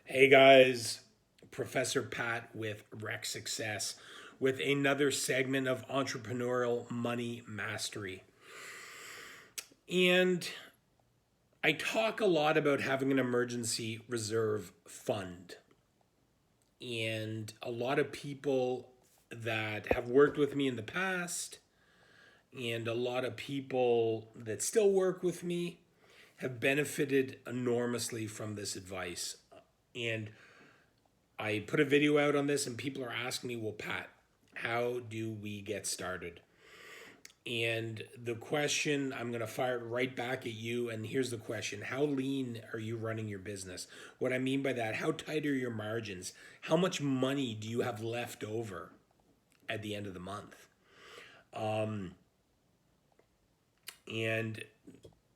Hey guys, Professor Pat with Rec Success with another segment of entrepreneurial money mastery. And I talk a lot about having an emergency reserve fund. And a lot of people that have worked with me in the past and a lot of people that still work with me have benefited enormously from this advice. And I put a video out on this, and people are asking me, well, Pat, how do we get started? And the question, I'm going to fire it right back at you. And here's the question: how lean are you running your business? What I mean by that, how tight are your margins? How much money do you have left over at the end of the month? And,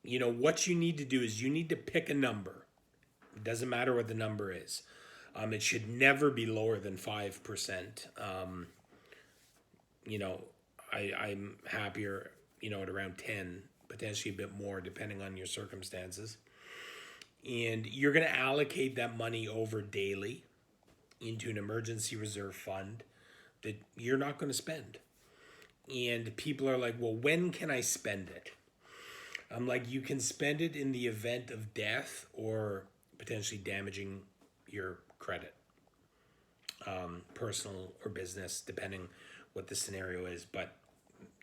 what you need to do is you need to pick a number. It doesn't matter what the number is. It should never be lower than 5%. You know, I'm happier, at around 10, potentially a bit more, depending on your circumstances. And you're going to allocate that money over daily into an emergency reserve fund that you're not going to spend. And people are like, well, when can I spend it? I'm like, you can spend it in the event of death or potentially damaging your credit, personal or business, depending what the scenario is. But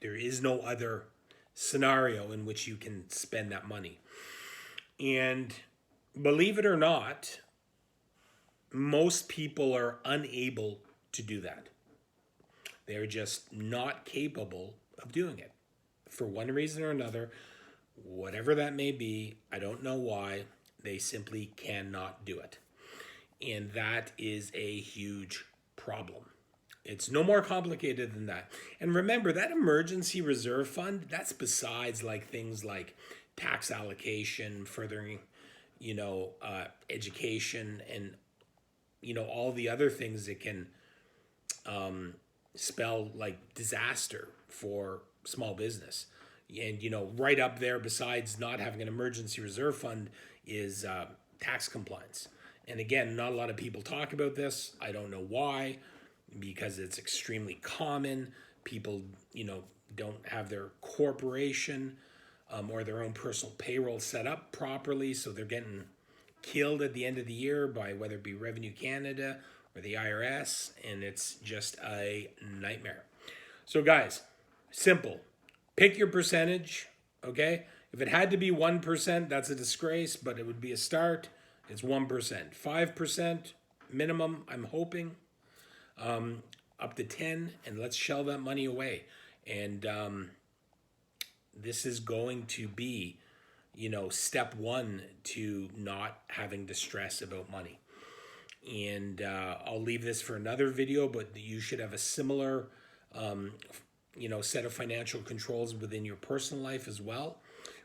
there is no other scenario in which you can spend that money. And believe it or not, most people are unable to do that. They're just not capable of doing it for one reason or another, whatever that may be. I don't know why. They simply cannot do it. And that is a huge problem. It's no more complicated than that. And remember, that emergency reserve fund, that's besides like things like tax allocation, furthering, education, and, all the other things that can spell like disaster for small business. And, right up there, besides not having an emergency reserve fund, is tax compliance. And again, not a lot of people talk about this. I don't know why, because it's extremely common. People, don't have their corporation or their own personal payroll set up properly. So they're getting killed at the end of the year by whether it be Revenue Canada or the IRS. And it's just a nightmare. So guys, simple. Pick your percentage, okay? If it had to be 1%, that's a disgrace, but it would be a start. It's 1%. 5% minimum, I'm hoping, up to 10, and let's shell that money away. And this is going to be, step one to not having to stress about money. And I'll leave this for another video, but you should have a similar set of financial controls within your personal life as well.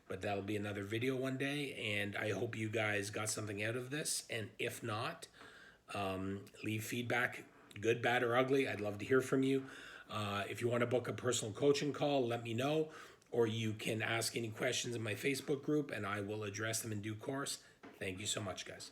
But that'll be another video one day. And I hope you guys got something out of this. And if not, leave feedback, good, bad, or ugly. I'd love to hear from you. If you want to book a personal coaching call, let me know. Or you can ask any questions in my Facebook group, and I will address them in due course. Thank you so much, guys.